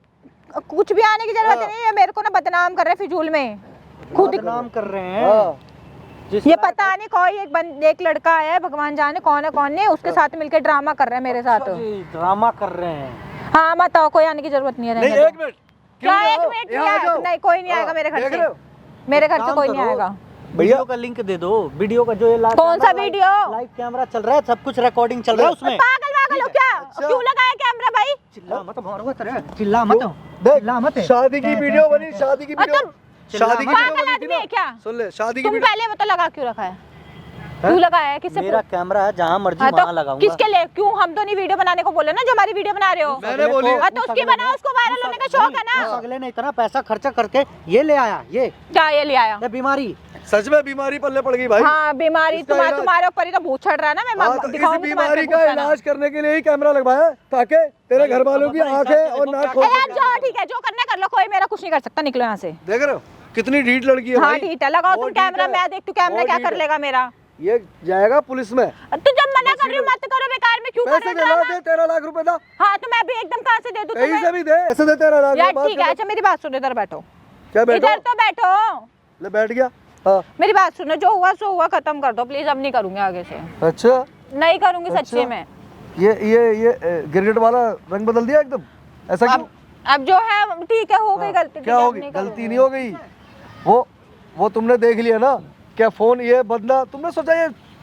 कुछ भी आने की जरूरत नहीं है, मेरे को ना बदनाम कर रहे हैं फिजूल में, खुद बदनाम कर रहे हैं। ये पता नहीं कोई एक लड़का आया है, भगवान जाने कौन है कौन नहीं, उसके साथ मिलकर ड्रामा कर रहे हैं मेरे साथ। ड्रामा कर रहे हैं। हाँ मत आओ, कोई आने की जरूरत नहीं है। नहीं, एक मिनट। क्या 1 मिनट नहीं, कोई नहीं आएगा मेरे घर से। मेरे घर से कोई नहीं आएगा। वीडियो का लिंक दे दो, वीडियो का जो ये कौन सा वीडियो? लाइव कैमरा चल रहा है, सब कुछ रिकॉर्डिंग चल रहा है उसमें। पागल हो क्या? क्यों लगाया कैमरा भाई? चिल्ला मत, मारो तेरे, चिल्ला मत, चिल्ला मत। शादी की वीडियो बनी, शादी की वीडियो, शादी की वीडियो बनी थी ना। क्या सुन ले, शादी की तुम पहले वो तो लगा क्यों रखा है? क्यों लगाया है? किससे? मेरा कैमरा है, जहाँ मर्जी वहाँ लगाऊंगा। किसके लिए? क्यों? हम तो नहीं वीडियो बनाने को बोले ना, जो हमारी वीडियो बना रहे हो। मैंने बोली तो उसकी बनाओ, उसको वायरल होने का शौक है ना। अगले ने इतना पैसा खर्चा करके ये ले आया, ये क्या ये ले आया? बीमारी, सच में बीमारी पल्ले पड़ गई भाई। हाँ बीमारी, तुम्हारे ऊपर ही तो भूत चढ़ रहा है ना। मैं इस बीमारी का इलाज करने के लिए ही कैमरा लगवाया, ताकि तेरे घर वालों की आंखें और नाक खोल। जाओ ठीक है, जो करना कर लो, कोई मेरा कुछ नहीं कर सकता, निकलो यहाँ से। देख रहे हो कितनी ढीठ लड़की है। हाँ ढीठ है, लगाओ तुम कैमरा, मैं देखती हूँ कैमरा क्या कर लेगा मेरा। ये जाएगा पुलिस में। तो जब मना कर रही हूँ मत करो, बेकार में क्यों कर पैसे रहे हो? दे 13 लाख रुपए दा। हाँ तो मैं भी एकदम कहाँ से दे दूँ कहीं से भी दे, ऐसे दे 13 लाख। यार ठीक है, अच्छा मेरी बात सुनो, इधर बैठो। क्या बैठो? इधर तो बैठो। ले बैठ गया। हाँ मेरी बात सुनो, जो हुआ सो हुआ, खत्म कर दो प्लीज, अब नहीं करूंगी आगे से। अच्छा, नहीं करूंगी सच्ची में। ये गिरगिट वाला रंग बदल दिया एकदम, ऐसा क्यों? अब जो है ठीक है, हो गई गलती। क्या हो गई? गलती नहीं हो गई, वो तुमने देख लिया ना, क्या फोन ये बदला, तुमने सोचा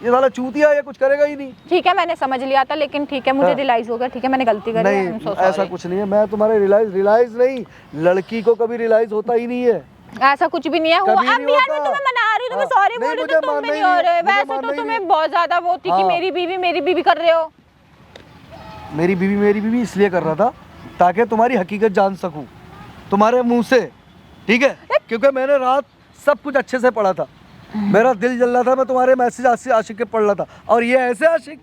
ये वाला चूतिया ये कुछ करेगा ही नहीं। ठीक है मैंने समझ लिया था, लेकिन ठीक है मुझे रियलाइज हो गया, ठीक है मैंने गलती करी है। नहीं ऐसा कुछ नहीं है, मैं तुम्हारे रियलाइज नहीं, लड़की को कभी रियलाइज होता ही नहीं है, ऐसा कुछ भी नहीं है। हुआ अब यार मैं तुम्हें मना रही हूँ, तुम्हें सॉरी बोल रही हूँ, तुम भी नहीं हो रहे। वैसे तो तुम्हें बहुत ज्यादा वो थी कि मेरी बीवी कर रहे हो। मेरी बीवी इसलिए कर रहा था ताकि तुम्हारी हकीकत जान सकूं तुम्हारे मुंह से, ठीक है? क्योंकि मैंने रात सब कुछ अच्छे से पढ़ा था, मेरा दिल जल रहा था, मैं तुम्हारे मैसेज आशिक के पढ़ रहा था, और ये ऐसे आशिक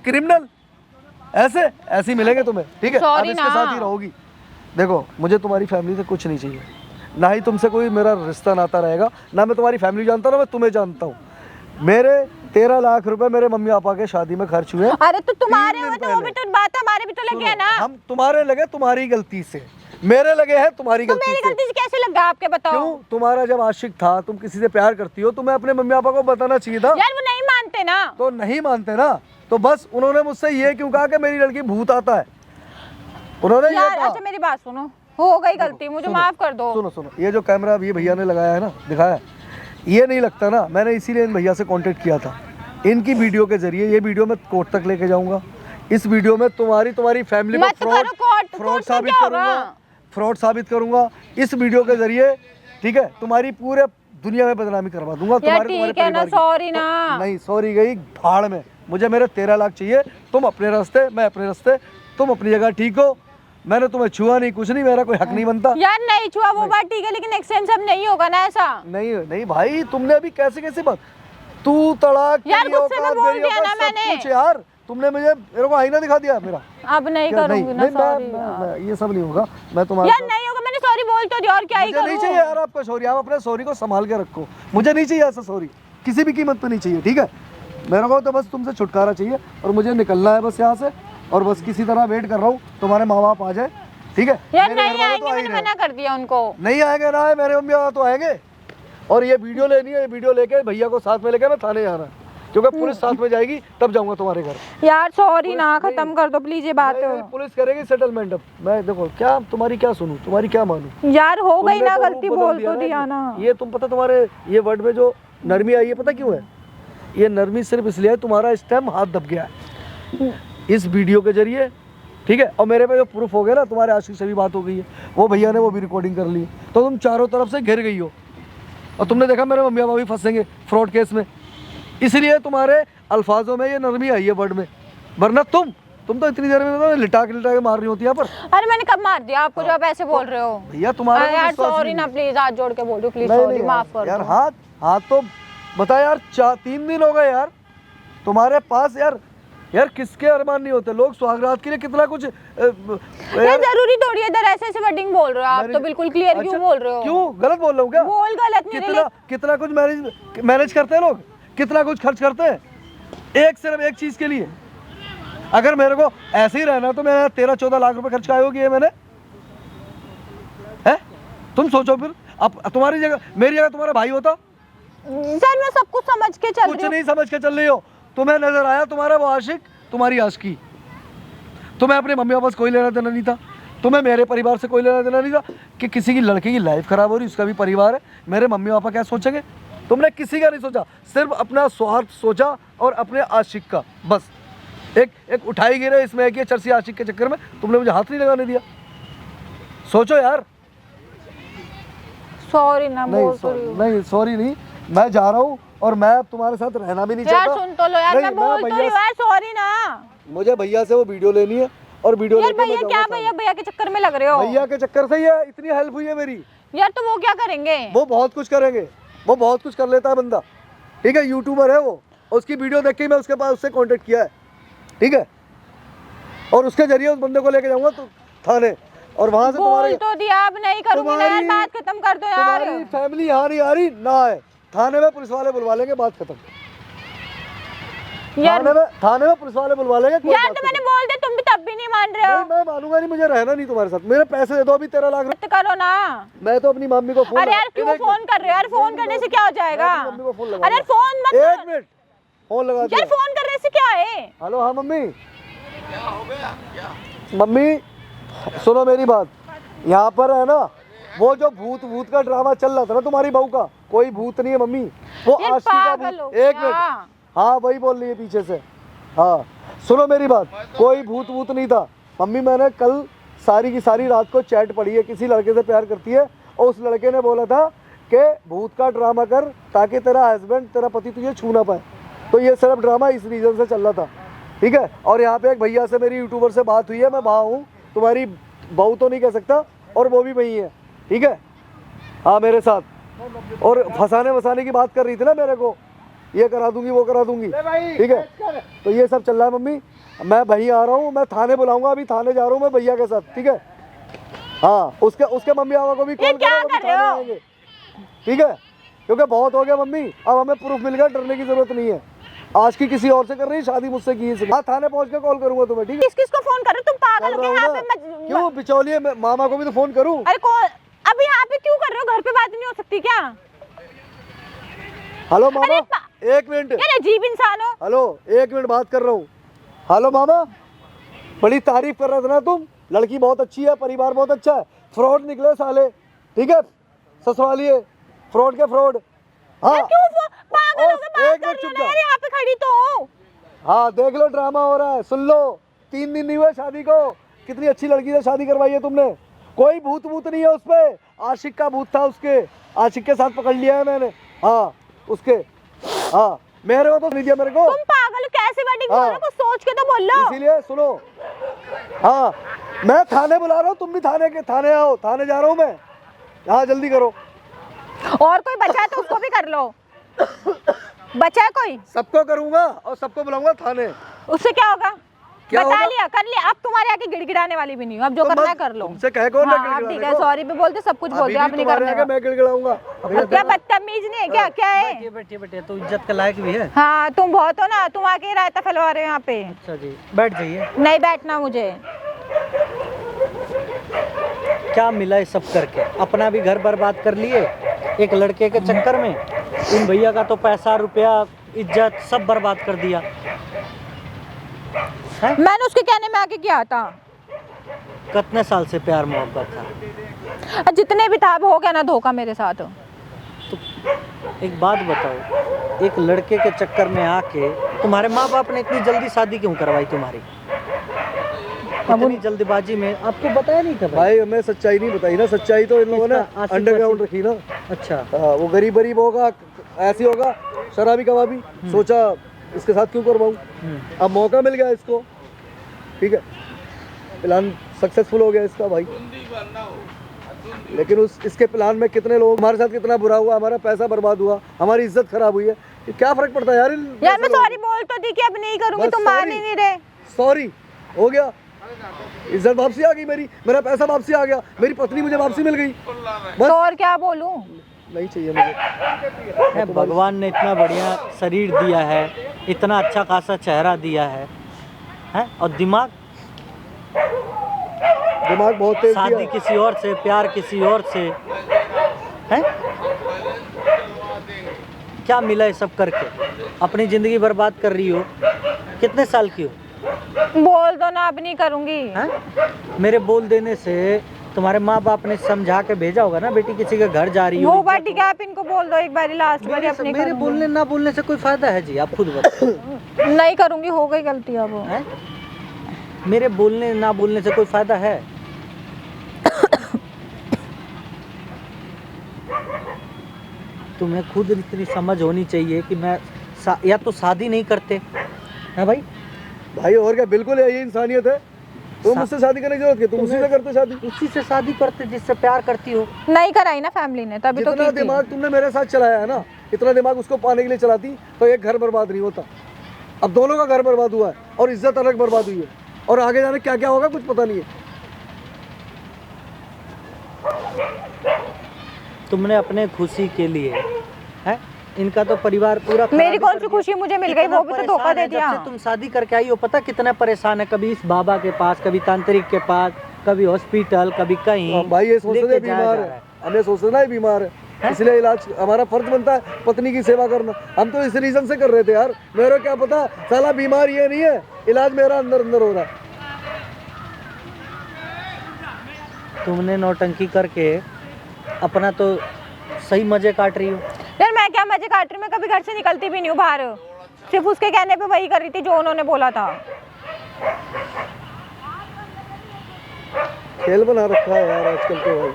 क्रिमिनल ऐसे ही मिलेंगे तुम्हें, ठीक है? अब इसके साथ ही रहोगी। देखो मुझे तुम्हारी फैमिली से कुछ नहीं चाहिए, ना ही तुमसे कोई मेरा रिश्ता नाता रहेगा, ना मैं तुम्हारी फैमिली जानता हूँ, मैं तुम्हें जानता हूँ। मेरे 13 लाख रुपए मेरे मम्मी पापा के शादी में खर्च हुए। अरे तो तुम्हारे हुए तो वो भी तो बात है, हमारे भी तो लगे हैं ना। हम तुम्हारे लगे तुम्हारी गलती से, मेरे लगे हैं तुम्हारी गलती से। मेरी गलती से कैसे लगा आपके, बताओ? क्यों? तुम्हारा जब आशिक था, तुम किसी से प्यार करती हो, तुम्हें अपने मम्मी पापा को बताना चाहिए था। यार वो नहीं मानते ना। तो नहीं मानते ना, तो बस उन्होंने मुझसे ये क्यों कहा कि मेरी लड़की भूत आता है, उन्होंने ये कहा। अच्छा मेरी बात सुनो, हो गई गलती, मुझे माफ कर दो। सुनो, ये जो कैमरा अभी भैया ने लगाया है ना, दिखाया है, ये नहीं लगता ना, मैंने इसीलिए इन भैया से कांटेक्ट किया था। इनकी वीडियो के जरिए ये वीडियो मैं कोर्ट तक लेके जाऊंगा, इस वीडियो में तुम्हारी फैमिली को फ्रॉड साबित करूंगा इस वीडियो के जरिए, ठीक है? तुम्हारी पूरे दुनिया में बदनामी करवा दूंगा तुम्हारे परिवार की। सॉरी ना। नहीं सॉरी गई भाड़ में, मुझे मेरे 13 लाख चाहिए, तुम अपने रास्ते मैं अपने रास्ते, तुम अपनी जगह ठीक हो, मैंने तुम्हें छुआ नहीं, कुछ नहीं, मेरा कोई हक नहीं बनता। यार नहीं छुआ वो बात ठीक है, लेकिन एक्सचेंज अब नहीं होगा ना ऐसा। नहीं भाई, तुमने अभी कैसे बात, तू तड़ाक यार गुस्से में बोल दिया ना मैंने यार, तुमने मेरे को आईना दिखा दिया मेरा। अब नहीं करूंगी ना, सॉरी मैं ये सब नहीं होगा, मैं तुम्हारा यार नहीं होगा, मैंने सॉरी बोल तो दिया, और क्या ही करूं? नहीं चाहिए यार आपको सॉरी, आप अपने सॉरी को संभाल के रखो, मुझे नहीं चाहिए ऐसा सॉरी, किसी भी कीमत पे नहीं चाहिए, ठीक है? मेरे को तो बस तुमसे छुटकारा चाहिए और मुझे निकलना है बस यहाँ से, और बस किसी तरह वेट कर रहा हूँ तुम्हारे माँ बाप आ जाए, ठीक है? यार नहीं आएंगे, मैंने मना कर दिया उनको। नहीं आएंगे ना, मेरे मम्मी पापा तो आएंगे, और ये वीडियो लेनी है, ये वीडियो लेके भैया को साथ में लेके मैं थाने जाना है, क्योंकि पुलिस साथ में जाएगी, तब जाऊंगा तुम्हारे घर। यार सॉरी ना, खत्म कर दो प्लीज ये बात। पुलिस करेगी सेटलमेंट। अब मैं देखो क्या तुम्हारी क्या सुनूं, तुम्हारी क्या मानूं? यार हो गई ना गलती, बोल तो दिया ना। ये तुम पता, तुम्हारे ये वर्ड में जो नरमी आई है, पता क्यों है? ये नरमी सिर्फ इसलिए है तुम्हारा स्टेम हाथ दब गया है इस वीडियो के जरिए, ठीक है? और मेरे पे जो प्रूफ हो गया ना, तुम्हारे आशिक से भी बात हो गई है, वो भैया ने वो भी रिकॉर्डिंग कर ली, तो तुम चारों तरफ से घिर गई हो, और तुमने देखा मेरे मम्मी पापा भी फंसेंगे फ्रॉड केस में, इसलिए तुम्हारे अल्फाजों में ये नरमी आई है वर्ड में, वरना तुम तो इतनी देर में लिटा के मार रही होती है पर। अरे मैंने कब मार दिया आपको जो आप ऐसे बोल रहे हो? भैया तुम्हारा यार सॉरी ना प्लीज, हाथ जोड़ के बोल रही हूँ, प्लीज सॉरी, माफ कर यार। हाथ तो बता यार, 3 दिन हो गए यार तुम्हारे पास, यार किसके अरमान नहीं होते? लोग सुहागरात के लिए कितना कुछ यार जरूरी थोड़ी है, इधर ऐसे वर्डिंग बोल रहे हो आप, तो बिल्कुल क्लियर क्यों बोल रहे हो? क्यों गलत बोल रहा हूँ क्या? बोल गलत नहीं, कितना कुछ मैनेज करते हैं लोग, कितना कुछ खर्च करते हैं सिर्फ एक चीज के लिए। अगर मेरे को ऐसे ही रहना तो मैं 13-14 लाख रुपए खर्च आए किए मैंने, है? तुम सोचो फिर, अब तुम्हारी जगह मेरी जगह तुम्हारा भाई होता। सर मैं सब कुछ समझ के चल रही हूं। कुछ नहीं समझ के चल रही हो, तुम्हें नजर आया तुम्हारा वो आशिक, तुम्हारी आशिकी, तुम्हें अपने मम्मी पापा से कोई लेना देना नहीं था, तुम्हें मेरे परिवार से कोई लेना देना नहीं था कि किसी की लड़की की लाइफ खराब हो रही, उसका भी परिवार है, मेरे मम्मी पापा क्या सोचेंगे? तुमने किसी का नहीं सोचा, सिर्फ अपना स्वार्थ सोचा और अपने आशिक का, बस एक उठाई गिरे इसमें कि चर्सी आशिक के चक्कर में तुमने मुझे हाथ नहीं लगाने दिया। सोचो यार। सॉरी ना, नहीं सॉरी नहीं, मैं जा रहा हूँ और मैं अब तुम्हारे साथ रहना भी नहीं चाहता। यार सुन तो लो यार, मैं बोल तो रही हूं यार, सॉरी ना। मुझे भैया से वो वीडियो लेनी है और वीडियो यार भैया क्या, भैया के चक्कर में लग रहे हो? भैया के चक्कर से ही है, इतनी हेल्प हुई है मेरी। यार तो वो क्या करेंगे? वो बहुत कुछ करेंगे, वो बहुत कुछ कर लेता है बंदा, ठीक है? यूट्यूबर है वो, उसकी वीडियो देख के मैं उसके पास उससे कांटेक्ट किया है, ठीक है? और उसके जरिए उस बंदे को लेके जाऊंगा तो थाने, और वहां से तुम्हारी तो दिया, अब नहीं करूंगी ना यार, बात खत्म कर दो यार। तुम्हारी फैमिली यहाँ नहीं आ रही ना है, थाने में पुलिस वाले बुलवा लेंगे, बात खत्म। थाने में पुलिस वाले बुलवा लेंगे। यार तो मैंने बोल दिया, तुम भी तब भी नहीं मान रहे हो। मैं मानूंगा नहीं, मुझे रहना नहीं तुम्हारे साथ, मेरे पैसे दे दो अभी 13 लाख रुपए करो ना। मैं तो अपनी मम्मी को फोन। अरे यार क्यों फोन कर रहे हो यार? फोन करने से क्या हो जाएगा? मम्मी को फोन लगा। अरे फोन मत। 1 मिनट, फोन लगा यार दिया। फोन करने से क्या है? हेलो, हाँ मम्मी। मम्मी सुनो मेरी बात, यहाँ पर है ना वो जो भूत का ड्रामा चल रहा था ना तुम्हारी बहू का, कोई भूत नहीं है मम्मी, वो यार आशिकी का पागल हो भूत। एक क्या? मिनट, हाँ वही बोल रही है पीछे से। हाँ सुनो मेरी बात, कोई भूत नहीं था मम्मी। मैंने कल सारी की सारी रात को चैट पढ़ी है, किसी लड़के से प्यार करती है और उस लड़के ने बोला था कि भूत का ड्रामा कर ताकि तेरा हस्बैंड, तेरा पति तुझे छू ना पाए। तो ये सिर्फ ड्रामा इस रीजन से चल रहा था, ठीक है। और यहाँ पे एक भैया से, मेरी यूट्यूबर से बात हुई है, मैं वहाँ हूँ, तुम्हारी बहू तो नहीं कह सकता, और वो भी वही है, ठीक है। हाँ मेरे साथ, और फंसाने वसाने की बात कर रही थी ना मेरे को, ये करा दूंगी वो करा दूंगी, ठीक है। तो ये सब चल रहा है मम्मी। मैं वहीं आ रहा हूँ, मैं थाने बुलाऊंगा, अभी थाने जा रहा हूँ मैं भैया के साथ, ठीक है। हाँ उसके मम्मी पापा को भी ये कॉल क्या करो, कर रहे हो? ठीक है, क्योंकि बहुत हो गया मम्मी, अब हमें प्रूफ मिल गया, डरने की जरूरत नहीं है। आज की किसी और से कर रही है, शादी मुझसे की है। हाँ थाने पहुंच के कॉल करूंगा तुम्हें, ठीक है। किसको फोन कर रहे हो तुम? पागल कर हो रहा क्या? हूँ यहाँ ना, पे क्यों बिचौलिए मामा को भी तो फोन करूँ। अरे कौन? अब यहाँ पे क्यों कर रहे हो? घर पे बात नहीं हो सकती क्या? हेलो मामा, अरे एक मिनट। यार अजीब इंसान हो। हेलो, एक मिनट बात कर रहा हूँ। हेलो मामा, बड़ी तारीफ कर रहे थे ना तुम, लड़की बहुत अच्छी है, परिवार बहुत अच्छा है, फ्रॉड निकले साले, ठीक है। ससुरालिए फ्रॉड के फ्रॉड। हाँ पागल हो गए? एक बात मिनट कर चुप रही हो ना जा। यार, यहाँ पे खड़ी तो हूँ। हाँ देख लो ड्रामा हो रहा है, सुन लो। 3 दिन नहीं हुए शादी को, कितनी अच्छी लड़की से शादी करवाई है तुमने। कोई भूत नहीं है उसपे, आशिक का भूत था उसके, आशिक के साथ पकड़ लिया है मैंने। हाँ उसके, हाँ मेरे को तो नहीं दिया मेरे को। तुम पागल हो? कैसे वर्डिंग हाँ। बोल रहे हो? कुछ सोच के तो बोल लो। इसीलिए सुनो, हाँ मैं थाने बुला रहा हूँ, तुम भी थाने आओ, थाने जा रहा हूँ मैं। हाँ जल्दी करो। और कोई बचा है तो उसको भी कर लो। बचा है कोई? सबको करूंगा और सबको बुलाऊंगा थाने। उससे क्या होगा? क्या बता होगा? लिया, कर लिया। अब तुम्हारे आके गिड़गिड़ाने वाली भी नहीं हूँ, अब जो तो करना बस है कर लो। तुमसे कहे कौन ना हाँ, अब गिड़गिड़ाने ठीक है, को? सॉरी भी बोलते, सब कुछ बोलते, अब नहीं करने का। मैं गिड़गिड़ाऊंगा। अब क्या बदतमीज नहीं है क्या? क्या है? बैठिए बैठिए बैठिए, तो इज्जत के लायक भी है। हाँ तुम बहुत हो ना, तुम आके रायता फैलवा रहे हो यहाँ पे। अच्छा जी, बैठ जाइए। नहीं बैठना मुझे। क्या मिला ये सब करके? अपना भी घर बर्बाद कर लिए एक लड़के के चक्कर में। इन भैया का तो पैसा रुपया इज्जत सब बर्बाद कर दिया है? मैंने उसके कहने में आके किया था। कितने साल से प्यार मोहब्बत था? और जितने भी था, अब हो गया ना धोखा मेरे साथ। तो एक बात बताओ, एक लड़के के चक्कर में आके तुम्हारे माँ बाप ने इतनी जल्दी शादी क्यों करवाई तुम्हारी? इतनी जल्दबाजी में आपको बताया नहीं था भाई हमें सच्चाई नहीं बताई ना, सच्चाई तो इन लोगों ने कितना? 80% अंडरग्राउंड रखी ना। अच्छा, हाँ, वो गरीब होगा, ऐसे होगा, शराबी कबाबी, सोचा इसके साथ क्यों करवाऊं। अब मौका मिल गया इसको, ठीक है, प्लान सक्सेसफुल हो गया इसका भाई। लेकिन इसके प्लान में कितने लोग, हमारे साथ कितना बुरा हुआ, हमारा पैसा बर्बाद हुआ, हमारी इज्जत खराब हुई है। ये क्या फर्क पड़ता है यार यार मैं सॉरी बोल तो दी कि अब नहीं करूंगी, तुम मान ही नहीं रहे। सॉरी हो गया, इज्जत वापसी आ गई मेरी, मेरा पैसा वापसी आ गया, मेरी पत्नी मुझे वापसी मिल गई, बस। तो और क्या बोलूं? नहीं चाहिए मुझे। है भगवान ने इतना बढ़िया शरीर दिया है, इतना अच्छा खासा चेहरा दिया है और दिमाग बहुत तेज शादी दिया। किसी और से, प्यार किसी और से है। क्या मिला ये सब करके? अपनी जिंदगी बर्बाद कर रही हो। कितने साल की हो? बोल दो ना, अब नहीं करूंगी। हैं? मेरे बोल देने से तुम्हारे माँ बाप ने समझा के भेजा होगा ना, बेटी किसी के घर जा रही हो। वो बात ठीक है, आप इनको बोल दो एक बार, लास्ट बार अपनी। मेरे बोलने ना बोलने से कोई फायदा है जी? आप खुद बताओ। नहीं करूंगी, हो गई गलती अब। हैं? मेरे बोलने ना बोलने से कोई फायदा है? तुम्हें खुद इतनी समझ होनी चाहिए कि मैं या तो शादी नहीं करते है भाई। भाई और क्या, बिल्कुल यही इंसानियत है। तुम मुझसे शादी करने की जरूरत है, तुम उसी से करते शादी। उसी से शादी करते जिससे प्यार करती हो। नहीं कराई ना फैमिली ने, तभी तो जितना की थी। दिमाग तुमने मेरे साथ चलाया है ना, इतना दिमाग उसको पाने के लिए चलाती तो एक घर बर्बाद नहीं होता। अब दोनों का घर बर्बाद हुआ है और इज्जत अलग बर्बाद हुई है, और आगे जाने क्या क्या होगा कुछ पता नहीं है। तुमने अपने खुशी के लिए है, इनका तो परिवार पूरा मेरी कौन सी खुशी मुझे मिल गई, वो भी तो धोखा दे दिया। जब से तुम शादी करके आई हो, पता कितना परेशान है, कभी इस बाबा के पास, कभी तांत्रिक के पास कभी हॉस्पिटल कभी कहीं हम भाई ये सोचते थे लेके जाया बीमार जा है, रहा है। हमें सोचते ना ये बीमार है, इसलिए इलाज हमारा फर्ज बनता है पत्नी की सेवा करना। हम तो इस रीजन से कर रहे थे यार, मेरे क्या पता साला बीमार ये नहीं है, इलाज मेरा अंदर अंदर हो रहा है। तुमने नौटंकी करके अपना तो सही मजे काट रही हो। यार मैं क्या मजे काट रही हूँ, मैं कभी घर से निकलती भी नहीं हूँ बाहर, सिर्फ उसके कहने पे वही कर रही थी जो उन्होंने बोला था। खेल बना रखा है यार आजकल तो भाई,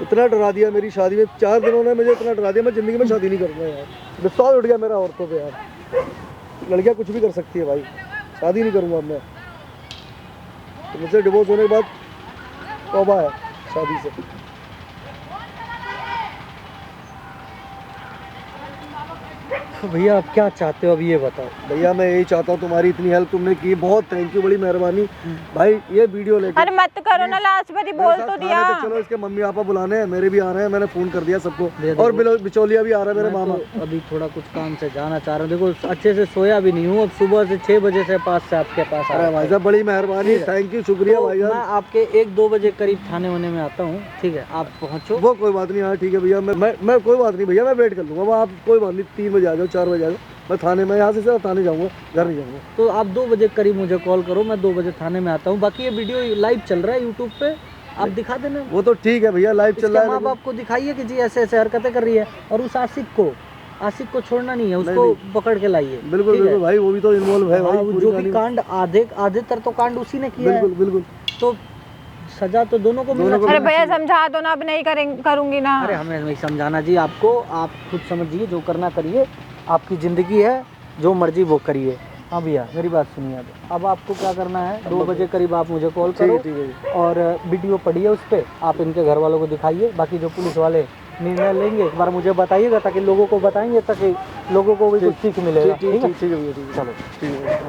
इतना डरा दिया मेरी शादी में, 4 दिनों ने मुझे इतना डरा दिया, मैं जिंदगी में शादी नहीं करूँगा यार। विश्वास उठ गया मेरा औरतों पे यार, लड़कियां कुछ भी कर सकती है भाई, शादी नहीं करूँगा अब मैं। तो मुझसे डिवोर्स होने के बाद तौबा है शादी से। तो भैया आप क्या चाहते हो अब ये बताओ। भैया मैं यही चाहता हूँ, तुम्हारी इतनी हेल्प तुमने की, बहुत थैंक यू, बड़ी मेहरबानी भाई। ये वीडियो लेके अरे मत करो ना, लास्ट बारी बोल तो दिया। चलो इसके मम्मी पापा बुलाने हैं, मेरे भी आ रहे हैं, मैंने फोन कर दिया सबको, दे और बिचौलिया भी आ रहा है मेरे मैं मामा। तो अभी थोड़ा कुछ काम से जाना चाह रहा हूँ, देखो अच्छे से सोया भी नहीं हूँ, अब सुबह से 6 बजे से पास से आपके पास आ अरे रहा भाई हूँ। साहब बड़ी मेहरबानी, थैंक यू, शुक्रिया तो भाई मैं साहब। आपके 1-2 बजे करीब थाने वाने में आता हूँ, ठीक है आप पहुँचो। वो कोई बात नहीं, हाँ ठीक है भैया, मैं कोई बात नहीं भैया, मैं वेट कर लूँगा, आप कोई बात नहीं, 3 बजे आ जाओ, 4 बजे आ जाओ, मैं थाने में यहाँ से सिर्फ थाने जाऊँगा, घर नहीं जाऊँगा। तो आप 2 बजे करीब मुझे कॉल करो, मैं 2 बजे थाने में आता हूँ। बाकी ये वीडियो लाइव चल रहा है यूट्यूब पे, आप दिखा देना। वो तो ठीक है भैया, लाइव चल इसके रहा है माँ लेकिन- बाप को दिखाइए कि जी ऐसे ऐसे हरकतें कर रही है, और उस आशिक को छोड़ना नहीं है, उसको पकड़ के लाइए। बिल्कुल ठीक है? बिल्कुल भाई, वो भी तो इन्वॉल्व है भाई, हाँ, पूरी जो कहानी भी में। कांड आधे तो कांड उसी ने किया है, बिल्कुल बिल्कुल। तो सजा तो दोनों को मिलना दोनों को अरे चाहिए। भैया समझा दो ना, अब नहीं करूंगी ना। अरे हमें नहीं समझाना जी आपको, आप खुद समझिए, जो करना करिए, आपकी ज़िंदगी है, जो मर्जी वो करिए। हाँ भैया मेरी बात सुनिए, अब आपको क्या करना है, 2 बजे करीब आप मुझे कॉल करो, ठीक है। और वीडियो पढ़िए उस पर, आप इनके घर वालों को दिखाइए, बाकी जो पुलिस वाले निर्णय लेंगे एक बार मुझे बताइएगा, ताकि लोगों को बताएंगे, ताकि लोगों को भी कुछ सीख मिलेगा। ठीक है भैया, ठीक है, चलो ठीक है।